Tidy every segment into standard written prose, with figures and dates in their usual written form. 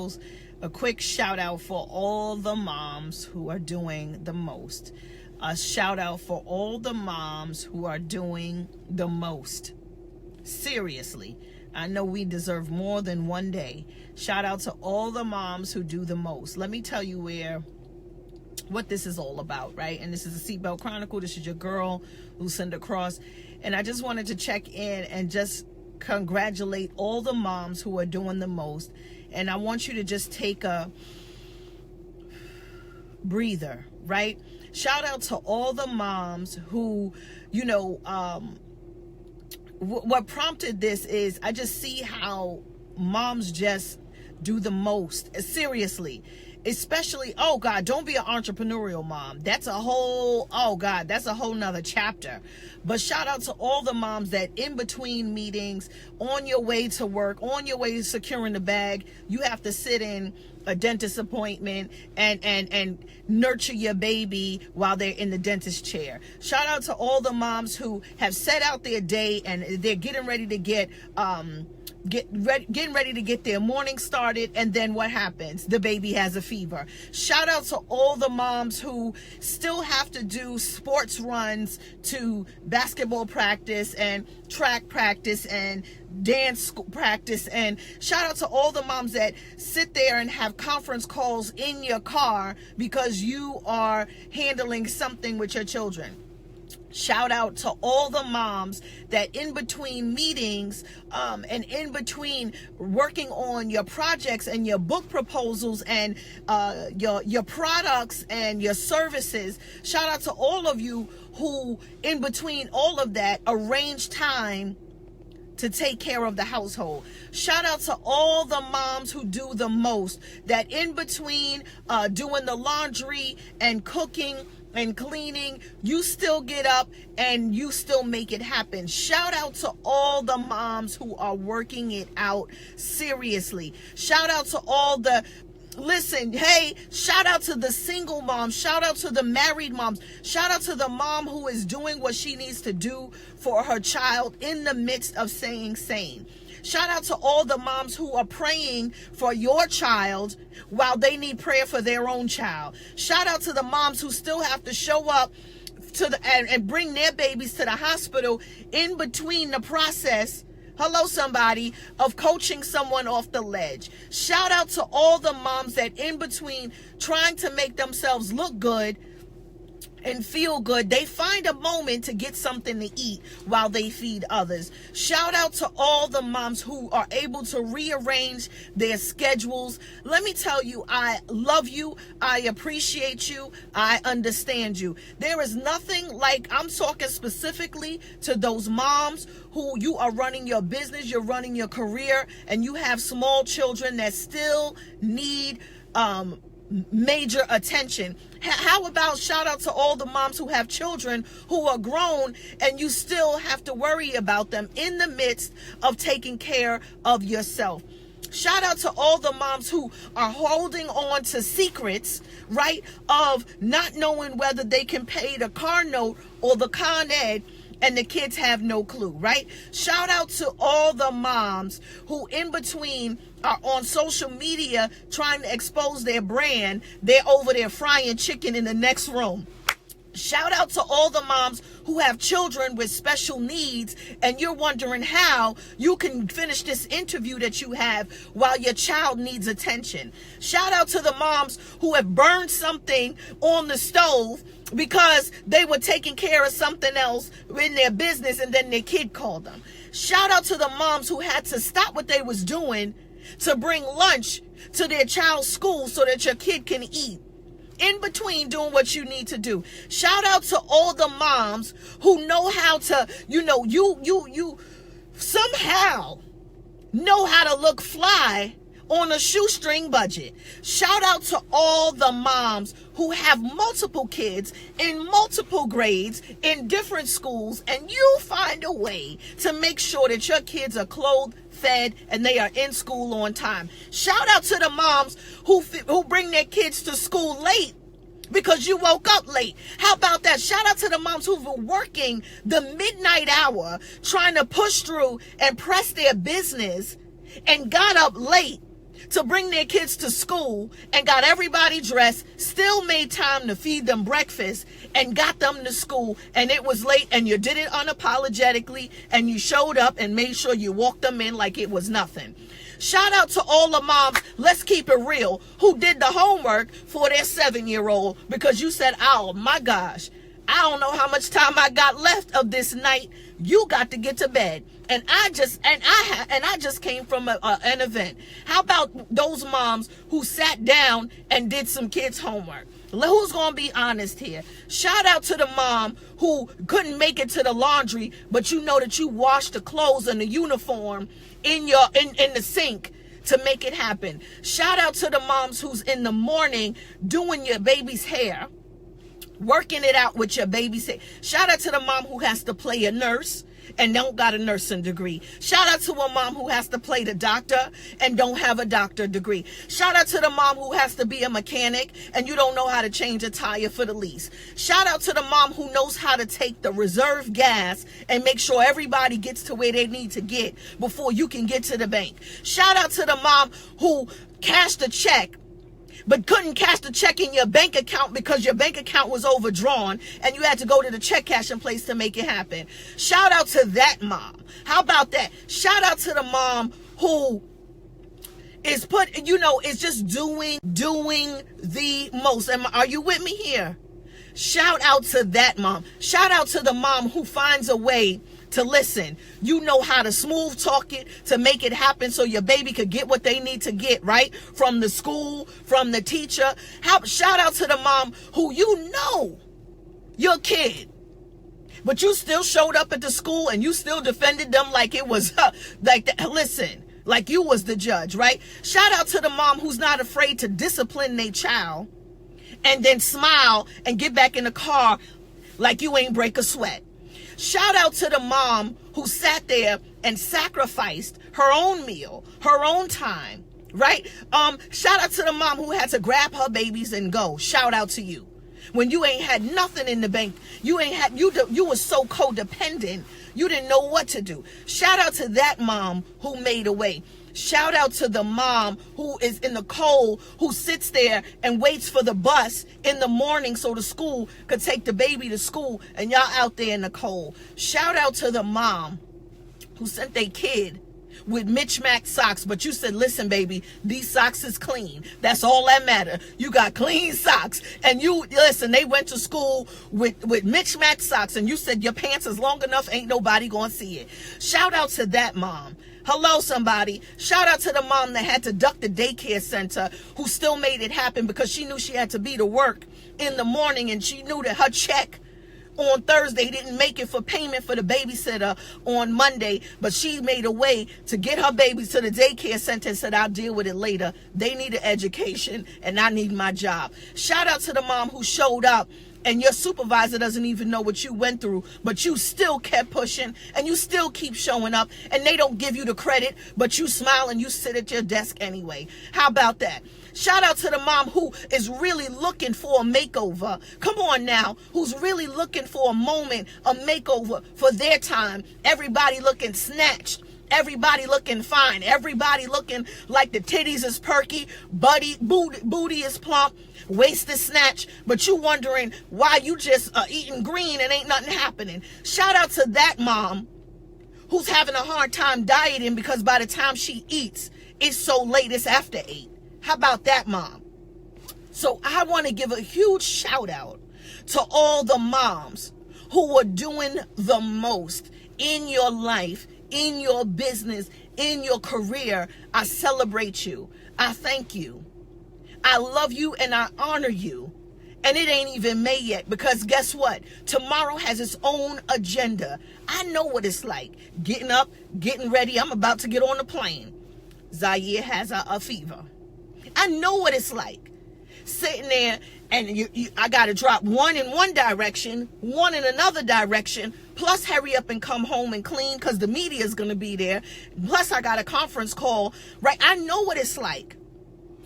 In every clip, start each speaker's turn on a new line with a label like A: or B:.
A: girls, a quick shout out for all the moms who are doing the most. A shout out for all the moms who are doing the most. Seriously, I know we deserve more than one day. Shout out to all the moms who do the most. Let me tell you what this is all about, right? And this is the Seatbelt Chronicle. This is your girl, Lucinda Cross. And I just wanted to check in and just congratulate all the moms who are doing the most. And I want you to just take a breather, right? Shout out to all the moms who, what prompted this is I just see how moms just do the most. Seriously. Especially, oh God, don't be an entrepreneurial mom. That's a whole nother chapter. But shout out to all the moms that in between meetings, on your way to work, on your way to securing the bag, you have to sit in a dentist appointment and nurture your baby while they're in the dentist chair. Shout out to all the moms who have set out their day and they're getting ready to get their morning started, and then what happens? The baby has a fever. Shout out to all the moms who still have to do sports runs to basketball practice and track practice and dance practice, and shout out to all the moms that sit there and have conference calls in your car because you are handling something with your children. Shout out to all the moms that in between meetings and in between working on your projects and your book proposals and your products and your services. Shout out to all of you who in between all of that arrange time to take care of the household. Shout out to all the moms who do the most, that in between doing the laundry and cooking and cleaning, you still get up and you still make it happen. Shout out to all the moms who are working it out seriously. Shout out to all the shout out to the single moms. Shout out to the married moms. Shout out to the mom who is doing what she needs to do for her child in the midst of staying sane. Shout out to all the moms who are praying for your child while they need prayer for their own child. Shout out to the moms who still have to show up and bring their babies to the hospital in between the process. Hello, somebody, of coaching someone off the ledge. Shout out to all the moms that in between trying to make themselves look good and feel good, they find a moment to get something to eat while they feed others. Shout out to all the moms who are able to rearrange their schedules. Let me tell you, I love you. I appreciate you. I understand you. There is nothing like, I'm talking specifically to those moms who you are running your business, you're running your career, and you have small children that still need major attention. How about shout out to all the moms who have children who are grown and you still have to worry about them in the midst of taking care of yourself. Shout out to all the moms who are holding on to secrets, right, of not knowing whether they can pay the car note or the Con Ed, and the kids have no clue, right? Shout out to all the moms who in between are on social media trying to expose their brand. They're over there frying chicken in the next room. Shout out to all the moms who have children with special needs and you're wondering how you can finish this interview that you have while your child needs attention. Shout out to the moms who have burned something on the stove because they were taking care of something else in their business and then their kid called them. Shout out to the moms who had to stop what they was doing to bring lunch to their child's school so that your kid can eat in between doing what you need to do. Shout out to all the moms who know how to, you somehow know how to look fly on a shoestring budget. Shout out to all the moms who have multiple kids in multiple grades in different schools, and you find a way to make sure that your kids are clothed, fed, and they are in school on time. Shout out to the moms who bring their kids to school late because you woke up late. How about that? Shout out to the moms who were working the midnight hour trying to push through and press their business and got up late to bring their kids to school and got everybody dressed, still made time to feed them breakfast and got them to school, and it was late, and you did it unapologetically, and you showed up and made sure you walked them in like it was nothing. Shout out to all the moms, let's keep it real, who did the homework for their 7-year-old, because you said, oh my gosh, I don't know how much time I got left of this night. You got to get to bed. And I just came from an event. How about those moms who sat down and did some kids' homework? Who's going to be honest here? Shout out to the mom who couldn't make it to the laundry, but you know that you washed the clothes and the uniform in the sink to make it happen. Shout out to the moms who's in the morning doing your baby's hair, working it out with your baby's hair. Shout out to the mom who has to play a nurse and don't got a nursing degree. Shout out to a mom who has to play the doctor and don't have a doctor degree. Shout out to the mom who has to be a mechanic and you don't know how to change a tire for the lease. Shout out to the mom who knows how to take the reserve gas and make sure everybody gets to where they need to get before you can get to the bank. Shout out to the mom who cashed a check but couldn't cash the check in your bank account because your bank account was overdrawn and you had to go to the check cashing place to make it happen. Shout out to that mom. How about that? Shout out to the mom who is is just doing the most. Are you with me here? Shout out to that mom. Shout out to the mom who finds a way to listen. You know how to smooth talk it to make it happen so your baby could get what they need to get, right? From the school, from the teacher. Shout out to the mom who you know your kid, but you still showed up at the school and you still defended them like it was like you was the judge, right? Shout out to the mom who's not afraid to discipline their child and then smile and get back in the car like you ain't break a sweat. Shout out to the mom who sat there and sacrificed her own meal, her own time, right? Shout out to the mom who had to grab her babies and go. Shout out to you. When you ain't had nothing in the bank, you were so codependent, you didn't know what to do. Shout out to that mom who made a way. Shout out to the mom who is in the cold, who sits there and waits for the bus in the morning so the school could take the baby to school and y'all out there in the cold. Shout out to the mom who sent their kid with mismatched socks, but you said, listen, baby, these socks is clean. That's all that matter. You got clean socks. And they went to school with mismatched socks, and you said your pants is long enough, ain't nobody gonna see it. Shout out to that mom. Hello, somebody. Shout out to the mom that had to duck the daycare center who still made it happen because she knew she had to be to work in the morning and she knew that her check on Thursday didn't make it for payment for the babysitter on Monday, but she made a way to get her babies to the daycare center and said, I'll deal with it later. They need an education and I need my job. Shout out to the mom who showed up and your supervisor doesn't even know what you went through, but you still kept pushing and you still keep showing up and they don't give you the credit, but you smile and you sit at your desk anyway. How about that? Shout out to the mom who is really looking for a makeover. Come on now. Who's really looking for a moment, a makeover for their time. Everybody looking snatched. Everybody looking fine. Everybody looking like the titties is perky, booty is plump, waist is snatched, but you wondering why you just eating green and ain't nothing happening. Shout out to that mom who's having a hard time dieting because by the time she eats, it's so late, it's after 8. How about that, mom? So I want to give a huge shout out to all the moms who are doing the most in your life, in your business, in your career. I celebrate you. I thank you. I love you and I honor you. And it ain't even May yet because guess what? Tomorrow has its own agenda. I know what it's like. Getting up, getting ready. I'm about to get on the plane. Zaire has a fever. I know what it's like. Sitting there and I got to drop one in one direction, one in another direction, plus hurry up and come home and clean because the media is going to be there. Plus I got a conference call, right? I know what it's like.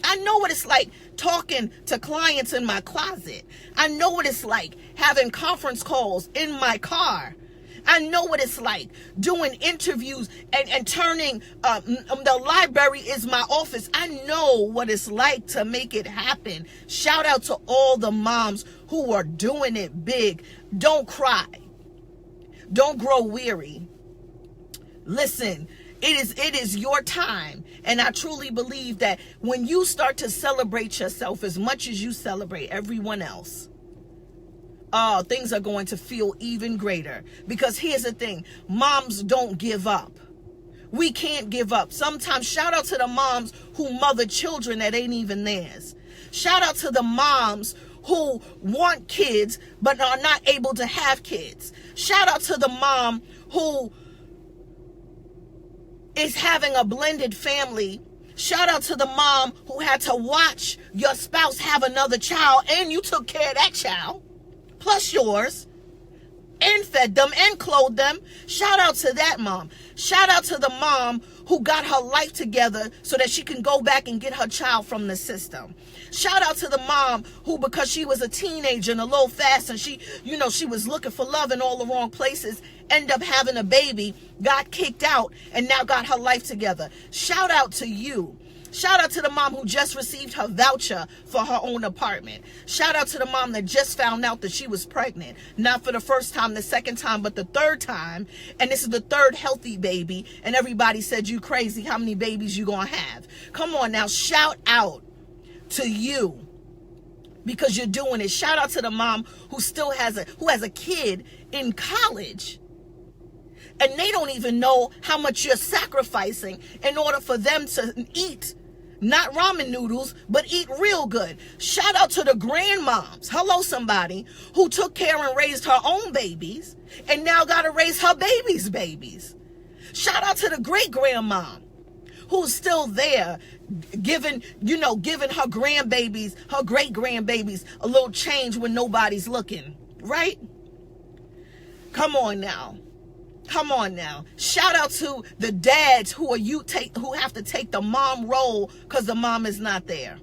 A: I know what it's like talking to clients in my closet. I know what it's like having conference calls in my car. I know what it's like doing interviews and turning the library is my office. I know what it's like to make it happen. Shout out to all the moms who are doing it big. Don't cry. Don't grow weary. Listen, it is your time. And I truly believe that when you start to celebrate yourself as much as you celebrate everyone else, things are going to feel even greater. Because here's the thing, moms don't give up. We can't give up. Sometimes, shout out to the moms who mother children that ain't even theirs. Shout out to the moms who want kids but are not able to have kids. Shout out to the mom who is having a blended family. Shout out to the mom who had to watch your spouse have another child and you took care of that child, plus yours, and fed them and clothed them. Shout out to that mom. Shout out to the mom who got her life together so that she can go back and get her child from the system. Shout out to the mom who, because she was a teenager and a little fast and she was looking for love in all the wrong places, ended up having a baby, got kicked out, and now got her life together. Shout out to you. Shout out to the mom who just received her voucher for her own apartment. Shout out to the mom that just found out that she was pregnant. Not for the first time, the second time, but the third time. And this is the third healthy baby. And everybody said, you crazy, how many babies you gonna have? Come on now, shout out to you, because you're doing it. Shout out to the mom who still has a kid in college, and they don't even know how much you're sacrificing in order for them to eat not ramen noodles, but eat real good. Shout out to the grandmoms, hello somebody, who took care and raised her own babies and now got to raise her babies' babies. Shout out to the great grandmom who's still there, giving her grandbabies, her great grandbabies, a little change when nobody's looking, right? Come on now. Shout out to the dads who have to take the mom role because the mom is not there.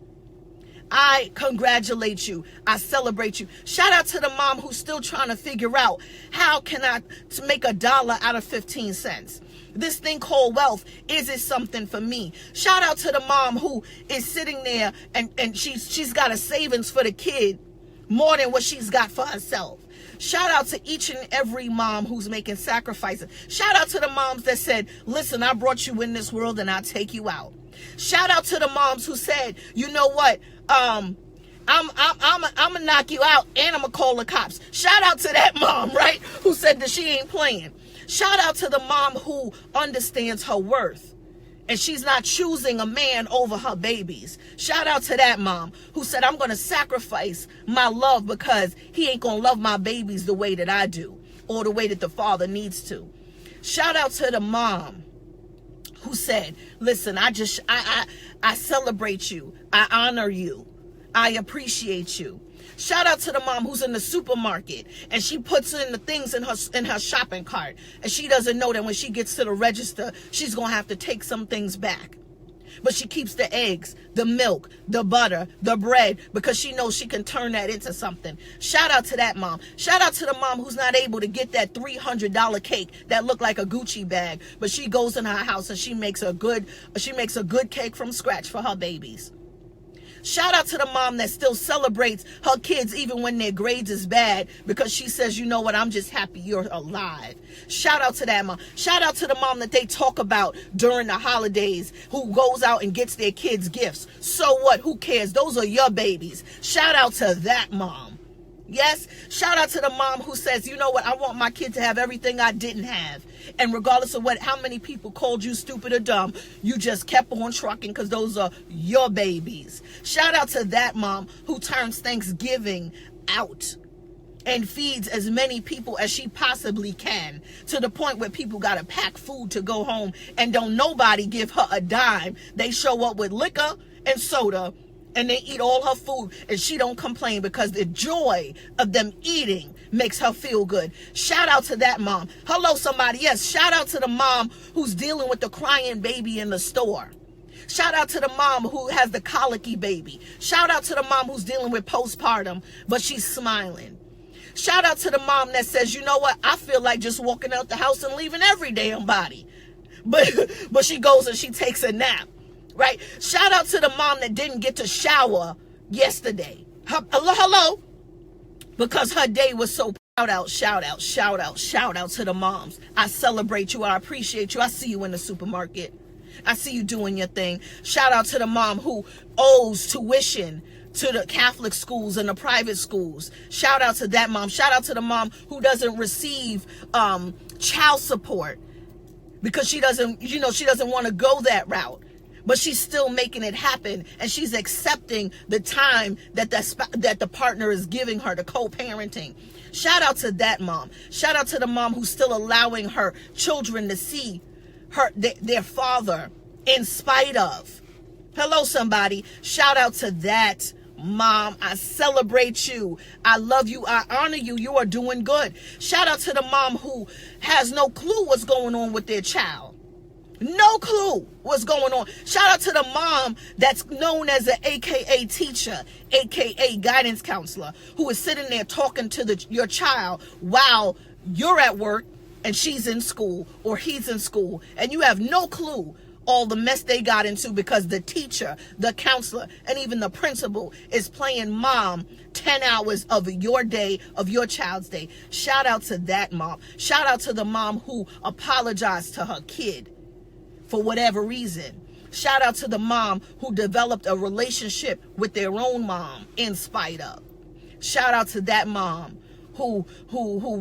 A: I congratulate you. I celebrate you. Shout out to the mom who's still trying to figure out, how can I make $1 out of 15 cents? This thing called wealth, is it something for me? Shout out to the mom who is sitting there and she's got a savings for the kid more than what she's got for herself. Shout out to each and every mom who's making sacrifices. Shout out to the moms that said, listen, I brought you in this world and I'll take you out. Shout out to the moms who said, you know what, I'm gonna knock you out and I'm gonna call the cops. Shout out to that mom, right, who said that she ain't playing. Shout out to the mom who understands her worth and she's not choosing a man over her babies. Shout out to that mom who said, I'm going to sacrifice my love because he ain't going to love my babies the way that I do or the way that the father needs to. Shout out to the mom who said, listen, I celebrate you. I honor you. I appreciate you. Shout out to the mom who's in the supermarket and she puts in the things in her shopping cart and she doesn't know that when she gets to the register, she's going to have to take some things back. But she keeps the eggs, the milk, the butter, the bread, because she knows she can turn that into something. Shout out to that mom. Shout out to the mom who's not able to get that $300 cake that looked like a Gucci bag, but she goes in her house and she makes a good cake from scratch for her babies. Shout out to the mom that still celebrates her kids even when their grades is bad, because she says, you know what, I'm just happy you're alive. Shout out to that mom. Shout out to the mom that they talk about during the holidays, who goes out and gets their kids gifts. So what? Who cares? Those are your babies. Shout out to that mom. Yes, shout out to the mom who says, you know what, I want my kid to have everything I didn't have. And regardless of how many people called you stupid or dumb, you just kept on trucking because those are your babies. Shout out to that mom who turns Thanksgiving out and feeds as many people as she possibly can, to the point where people got to pack food to go home and don't nobody give her a dime. They show up with liquor and soda and they eat all her food and she don't complain because the joy of them eating makes her feel good. Shout out to that mom. Hello somebody. Yes, shout out to the mom who's dealing with the crying baby in the store. Shout out to the mom who has the colicky baby. Shout out to the mom who's dealing with postpartum, but she's smiling. Shout out to the mom that says, you know what, I feel like just walking out the house and leaving every damn body. But she goes and she takes a nap, right? Shout out to the mom that didn't get to shower yesterday. Hello? Because her day was so shout out to the moms. I celebrate you. I appreciate you. I see you in the supermarket. I see you doing your thing. Shout out to the mom who owes tuition to the Catholic schools and the private schools. Shout out to that mom. Shout out to the mom who doesn't receive child support because she doesn't want to go that route. But she's still making it happen, and she's accepting the time that the partner is giving her, the co-parenting. Shout out to that mom. Shout out to the mom who's still allowing her children to see their father in spite of. Hello, somebody. Shout out to that mom. I celebrate you. I love you. I honor you. You are doing good. Shout out to the mom who has no clue what's going on with their child. No clue what's going on. Shout out to the mom that's known as an AKA teacher, AKA guidance counselor, who is sitting there talking to your child while you're at work and she's in school or he's in school, and you have no clue all the mess they got into because the teacher, the counselor, and even the principal is playing mom 10 hours of your day, of your child's day. Shout out to that mom. Shout out to the mom who apologized to her kid for whatever reason. Shout out to the mom who developed a relationship with their own mom in spite of. Shout out to that mom who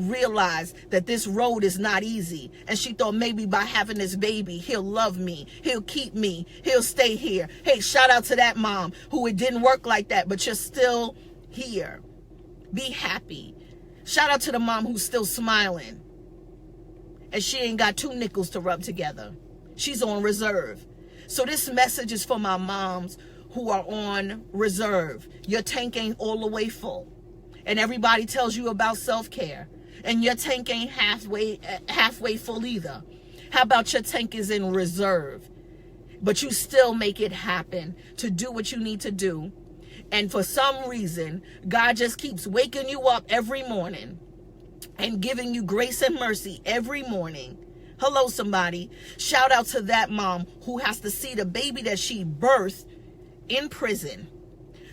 A: realized that this road is not easy, and she thought maybe by having this baby he'll love me, he'll keep me, he'll stay here. Hey, shout out to that mom who it didn't work like that, but you're still here. Be happy. Shout out to the mom who's still smiling and she ain't got 2 nickels to rub together. She's on reserve. So this message is for my moms who are on reserve. Your tank ain't all the way full. And everybody tells you about self-care. And your tank ain't halfway full either. How about your tank is in reserve? But you still make it happen to do what you need to do. And for some reason, God just keeps waking you up every morning and giving you grace and mercy every morning. Hello, somebody. Shout out to that mom who has to see the baby that she birthed in prison.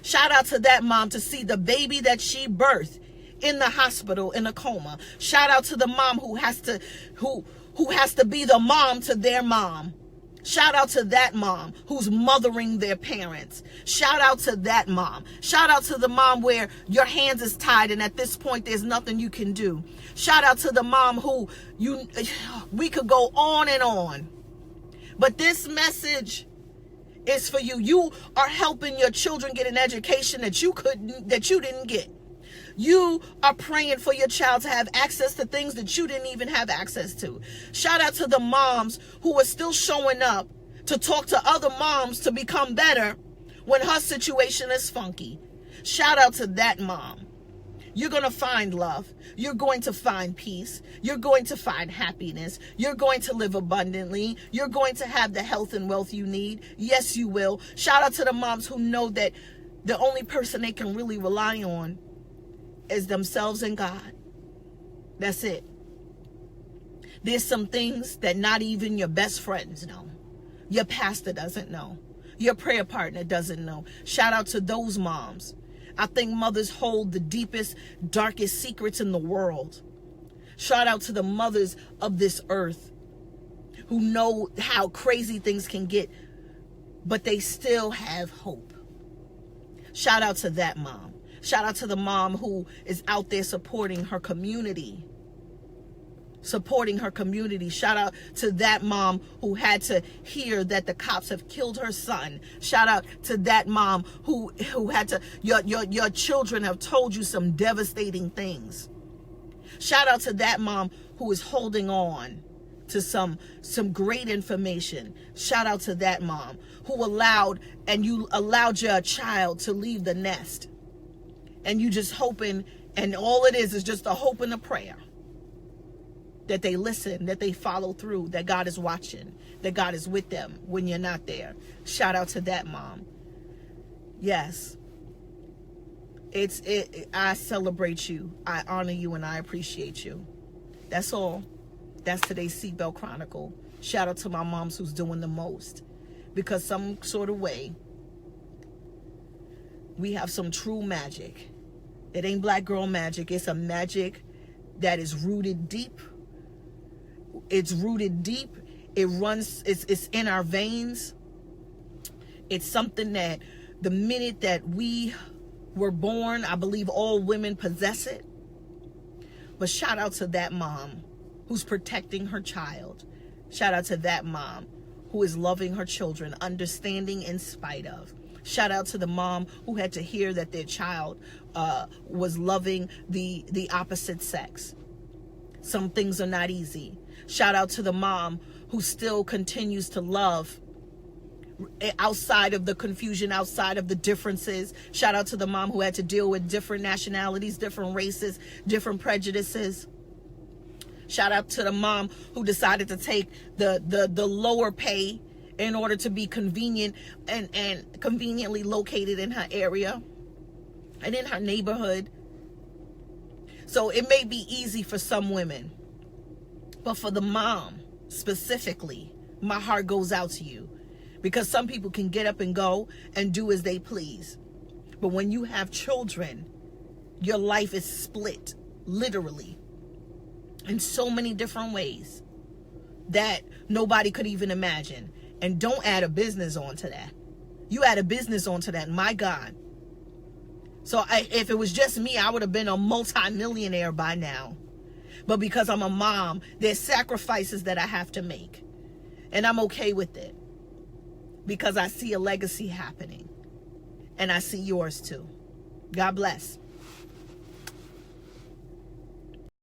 A: Shout out to that mom to see the baby that she birthed in the hospital in a coma. Shout out to the mom who has to be the mom to their mom. Shout out to that mom who's mothering their parents. Shout out to that mom. Shout out to the mom where your hands is tied and at this point there's nothing you can do. Shout out to the mom who we could go on and on. But this message is for you. You are helping your children get an education that you didn't get. You are praying for your child to have access to things that you didn't even have access to. Shout out to the moms who are still showing up to talk to other moms to become better when her situation is funky. Shout out to that mom. You're going to find love. You're going to find peace. You're going to find happiness. You're going to live abundantly. You're going to have the health and wealth you need. Yes, you will. Shout out to the moms who know that the only person they can really rely on is themselves and God. That's it. There's some things that not even your best friends know. Your pastor doesn't know. Your prayer partner doesn't know. Shout out to those moms. I think mothers hold the deepest, darkest secrets in the world. Shout out to the mothers of this earth who know how crazy things can get, but they still have hope. Shout out to that mom. Shout out to the mom who is out there supporting her community. Shout out to that mom who had to hear that the cops have killed her son. Shout out to that mom who had to, your children have told you some devastating things. Shout out to that mom who is holding on to some great information. Shout out to that mom who allowed your child to leave the nest. And you just hoping, and all it is just a hope and a prayer that they listen, that they follow through, that God is watching, that God is with them when you're not there. Shout out to that mom. Yes. I celebrate you, I honor you, and I appreciate you. That's all. That's today's Seatbelt Chronicle. Shout out to my moms who's doing the most, because some sort of way we have some true magic. It ain't black girl magic. It's a magic that is rooted deep. It's rooted deep. It runs, it's in our veins. It's something that the minute that we were born, I believe all women possess it. But shout out to that mom who's protecting her child. Shout out to that mom who is loving her children, understanding in spite of. Shout out to the mom who had to hear that their child was loving the opposite sex. Some things are not easy. Shout out to the mom who still continues to love outside of the confusion, outside of the differences. Shout out to the mom who had to deal with different nationalities, different races, different prejudices. Shout out to the mom who decided to take the lower pay in order to be convenient and conveniently located in her area and in her neighborhood. So it may be easy for some women, but for the mom specifically, my heart goes out to you, because some people can get up and go and do as they please. But when you have children, your life is split, literally, in so many different ways that nobody could even imagine. And don't add a business onto that. You add a business onto that, my God. So if it was just me, I would have been a multi-millionaire by now. But because I'm a mom, there's sacrifices that I have to make. And I'm okay with it, because I see a legacy happening. And I see yours too. God bless.